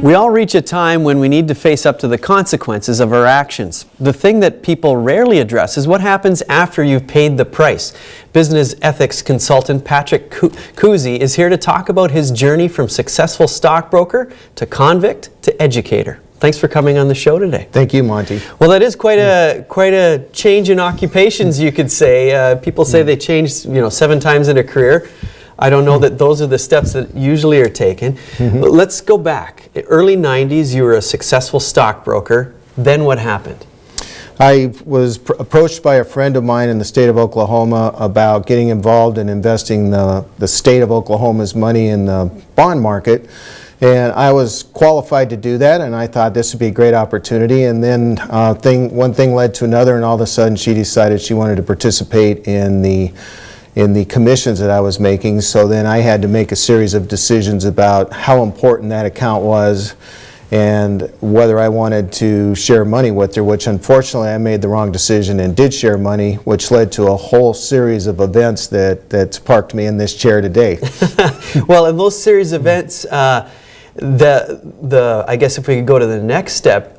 We all reach a time when we need to face up to the consequences of our actions. The thing that people rarely address is what happens after you've paid the price. Business ethics consultant Patrick Kuhse is here to talk about his journey from successful stockbroker to convict to educator. Thanks for coming on the show today. Thank you, Monty. Well, that is quite a change in occupations, you could say. People say they change, 7 times in a career. I don't know that those are the steps that usually are taken. But let's go back. Early 90s, you were a successful stockbroker. Then what happened? I was approached by a friend of mine in the state of Oklahoma about getting involved in investing the state of Oklahoma's money in the bond market. And I was qualified to do that, and I thought this would be a great opportunity. And then one thing led to another, and all of a sudden she decided she wanted to participate in the commissions that I was making. So then I had to make a series of decisions about how important that account was and whether I wanted to share money with her, which unfortunately I made the wrong decision and did share money, which led to a whole series of events that's parked me in this chair today. Well, in those series of events, I guess if we could go to the next step,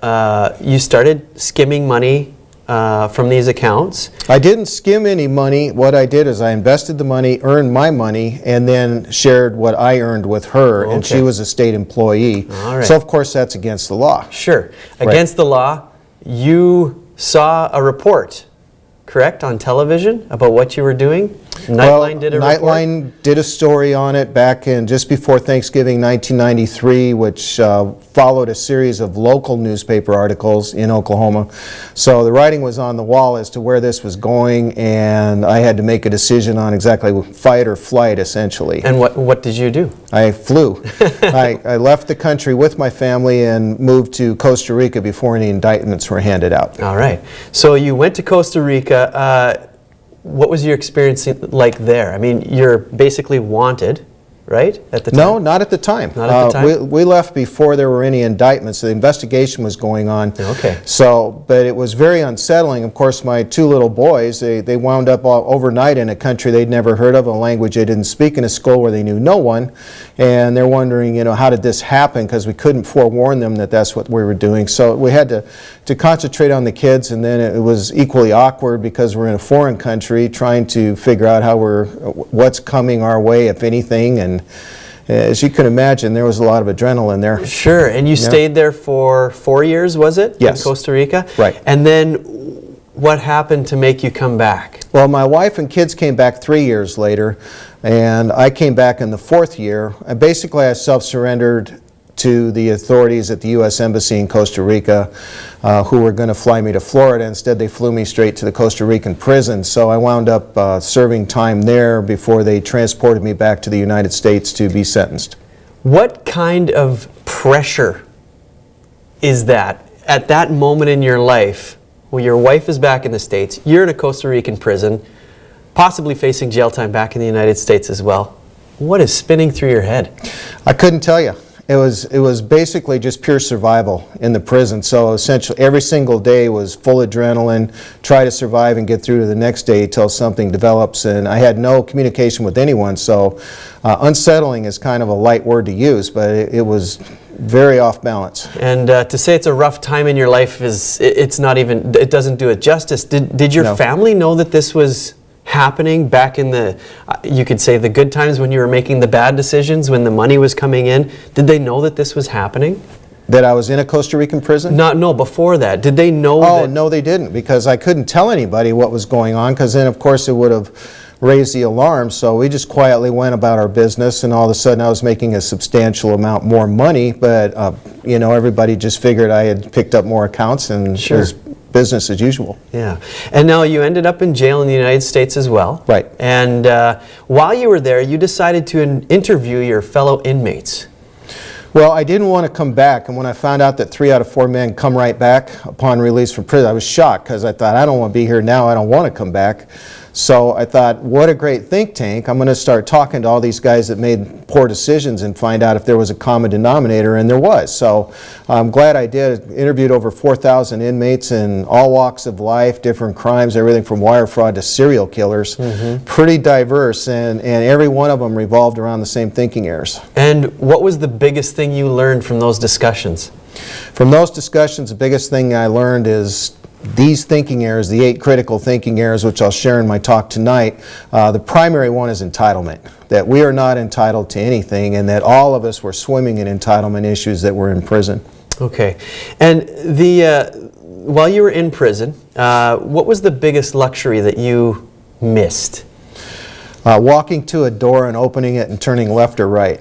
you started skimming money from these accounts. I didn't skim any money. What I did is I invested the money, earned my money, and then shared what I earned with her, and she was a state employee. All right. So of course that's against the law. Sure. Against the law. You saw a report, correct, on television about what you were doing? Nightline did a report? Nightline did a story on it back in just before Thanksgiving 1993, which followed a series of local newspaper articles in Oklahoma. So the writing was on the wall as to where this was going, and I had to make a decision on exactly fight or flight, essentially. And what did you do? I flew. I left the country with my family and moved to Costa Rica before any indictments were handed out. All right. So you went to Costa Rica. What was your experience like there? I mean, you're basically wanted, right, at the time? No, not at the time. Not at the time? We left before there were any indictments. The investigation was going on. Okay. So, but it was very unsettling. Of course, my 2 little boys, they wound up overnight in a country they'd never heard of, a language they didn't speak, in a school where they knew no one. And they're wondering, how did this happen? Because we couldn't forewarn them that that's what we were doing. So we had to concentrate on the kids, and then it was equally awkward because we're in a foreign country trying to figure out what's coming our way, if anything. And as you can imagine, there was a lot of adrenaline there. Sure. And you stayed there for 4 years, was it? Yes. In Costa Rica? Right. And then what happened to make you come back? Well, my wife and kids came back 3 years later, and I came back in the 4th year. And basically, I self-surrendered to the authorities at the U.S. Embassy in Costa Rica, who were going to fly me to Florida. Instead, they flew me straight to the Costa Rican prison. So I wound up serving time there before they transported me back to the United States to be sentenced. What kind of pressure is that at that moment in your life where your wife is back in the States, you're in a Costa Rican prison, possibly facing jail time back in the United States as well? What is spinning through your head? I couldn't tell you. It was basically just pure survival in the prison. So essentially every single day was full adrenaline, try to survive and get through to the next day till something develops. And I had no communication with anyone, so unsettling is kind of a light word to use, but it was very off balance. And to say it's a rough time in your life it doesn't do it justice. Did your family know that this was happening back in you could say the good times when you were making the bad decisions, when the money was coming in? Did they know that this was happening? That I was in a Costa Rican prison? No, before that. Did they know that? Oh, no, they didn't, because I couldn't tell anybody what was going on, because then, of course, it would have raised the alarm. So we just quietly went about our business, and all of a sudden I was making a substantial amount more money, but, everybody just figured I had picked up more accounts, and it was business as usual. Yeah. And now you ended up in jail in the United States as well. Right. And while you were there, you decided to interview your fellow inmates. Well, I didn't want to come back, and when I found out that 3 out of 4 men come right back upon release from prison, I was shocked, because I thought, I don't want to be here now, I don't want to come back. So I thought, what a great think tank. I'm going to start talking to all these guys that made poor decisions and find out if there was a common denominator, and there was. So I'm glad I did. Interviewed over 4,000 inmates in all walks of life, different crimes, everything from wire fraud to serial killers. Pretty diverse, and every one of them revolved around the same thinking errors. And what was the biggest thing you learned from those discussions? From those discussions, the biggest thing I learned is these thinking errors, the 8 critical thinking errors, which I'll share in my talk tonight. The primary one is entitlement, that we are not entitled to anything, and that all of us were swimming in entitlement issues that were in prison. Okay. And while you were in prison, what was the biggest luxury that you missed? Walking to a door and opening it and turning left or right.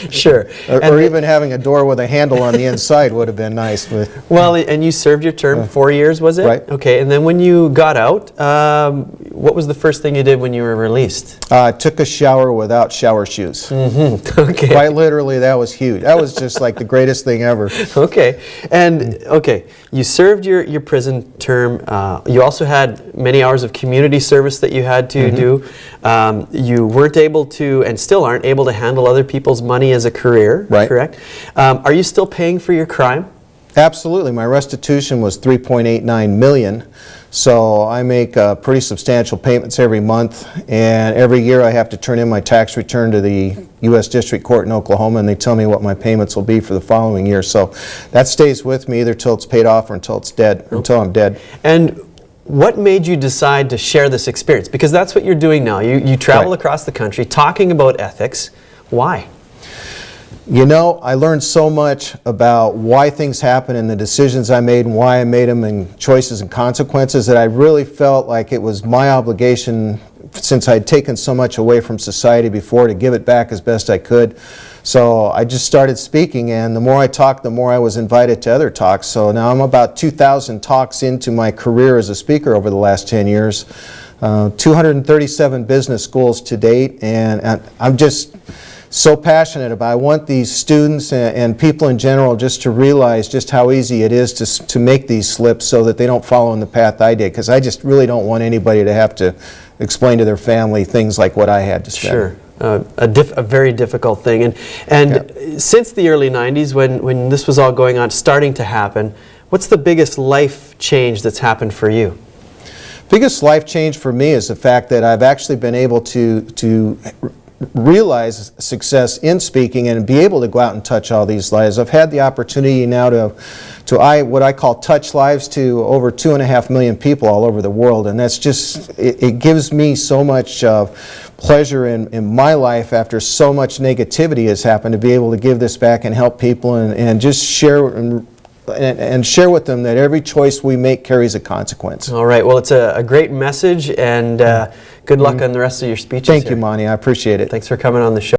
Sure. Or even having a door with a handle on the inside would have been nice. But well, and you served your term, 4 years, was it? Right. Okay, and then when you got out, what was the first thing you did when you were released? Took a shower without shower shoes. Okay. Quite literally, that was huge. That was just like the greatest thing ever. Okay, and you served your prison term. You also had many hours of community service that you had to do. You weren't able to, and still aren't able to, handle other people's money as a career, right. Correct? Are you still paying for your crime? Absolutely. My restitution was $3.89 million. So I make pretty substantial payments every month, and every year I have to turn in my tax return to the U.S. District Court in Oklahoma, and they tell me what my payments will be for the following year. So that stays with me either till it's paid off or until it's dead, until I'm dead. And what made you decide to share this experience? Because that's what you're doing now. You travel across the country talking about ethics. Why? You know, I learned so much about why things happen and the decisions I made and why I made them and choices and consequences that I really felt like it was my obligation, since I'd taken so much away from society before, to give it back as best I could. So I just started speaking, and the more I talked, the more I was invited to other talks. So now I'm about 2,000 talks into my career as a speaker over the last 10 years. 237 business schools to date, and I'm just so passionate about it. I want these students and people in general just to realize just how easy it is to make these slips so that they don't follow in the path I did, because I just really don't want anybody to have to explain to their family things like what I had to spend. Sure. A very difficult thing. And since the early 90s, when this was all going on, starting to happen, what's the biggest life change that's happened for you? Biggest life change for me is the fact that I've actually been able to realize success in speaking and be able to go out and touch all these lives. I've had the opportunity now to what I call touch lives to over 2.5 million people all over the world, and that's just, it gives me so much pleasure in my life after so much negativity has happened, to be able to give this back and help people and just share and share with them that every choice we make carries a consequence. All right. Well, it's a great message, and good luck on the rest of your speeches. Thank you, Monty. I appreciate it. Thanks for coming on the show.